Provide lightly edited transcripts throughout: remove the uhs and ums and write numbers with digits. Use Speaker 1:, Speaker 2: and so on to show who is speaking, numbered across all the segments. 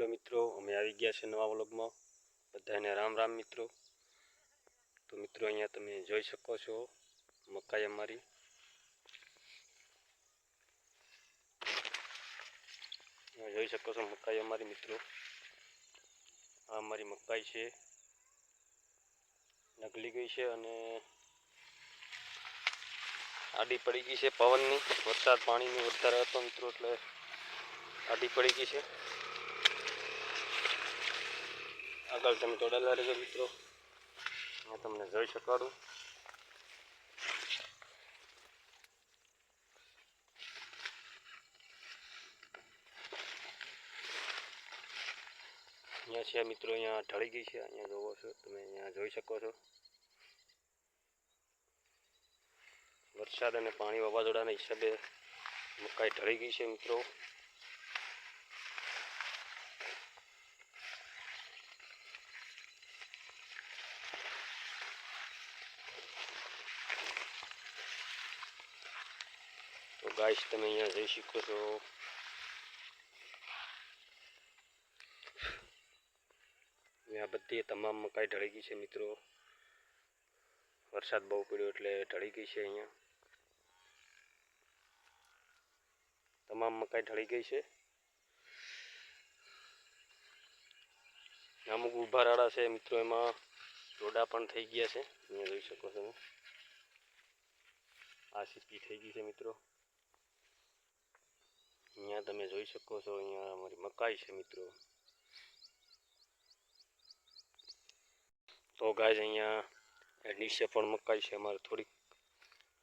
Speaker 1: Hello મિત્રો, અમે આવી ગયા છે નવા વ્લોગમાં. બધાને રામ રામ મિત્રો. તો મિત્રો અહીંયા તમે જોઈ શકો છો મકાઈ અમારી. જોઈ શકો છો મકાઈ અમારી મિત્રો. આ અમારી મકાઈ છે, નકલી ગઈ છે અને આડી પડી ગઈ છે પવનની. વરસાદ પાણીની વધારે હતો મિત્રો, એટલે આડી પડી ગઈ છે. આગળ તમે તોડેલા રહેજો મિત્રો, હું તમને જોઈ શકાડું. અહીંયા છે મિત્રો, અહીંયા ઢળી ગઈ છે. અહીંયા જોવો છો તમે, અહીંયા જોઈ શકો છો. વરસાદ અને પાણી વાવાઝોડાના હિસાબે મકાઈ ઢળી ગઈ છે મિત્રો. તો ગાઈસ તમે અહીંયા જોઈ શકો છો. અહીંયા બધી તમામ મકાઈ ઢળી ગઈ છે મિત્રો. વરસાદ બહુ પડ્યો એટલે ઢળી ગઈ છે. અહીંયા તમામ મકાઈ ઢળી ગઈ છે. અમુક ઊભા રાડા છે મિત્રો, એમાં રોડા પણ થઈ ગયા છે. અહીંયા જોઈ શકો છો. આ સીપી થઈ ગઈ છે મિત્રો. અહીંયા તમે જોઈ શકો છો, અહીંયા અમારી મકાઈ છે મિત્રો. તો ગાય અહીંયા નીચે પણ મકાઈ છે અમારે. થોડીક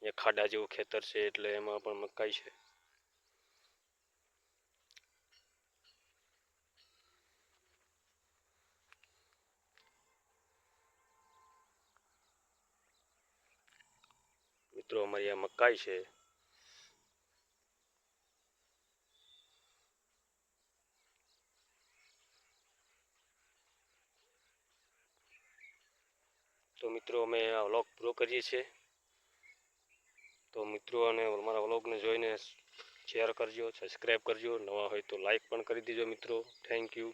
Speaker 1: અહીંયા ખાડા જેવું ખેતર છે એટલે એમાં પણ મકાઈ છે. મિત્રો અમારી આ મકાઈ છે. તો મિત્રો અમે આ વ્લોગ પૂરો કરીએ છીએ. તો મિત્રો અને અમારા વ્લોગને જોઈને શેર કરજો, સબસ્ક્રાઈબ કરજો. નવા હોય તો લાઈક પણ કરી દેજો મિત્રો. Thank you.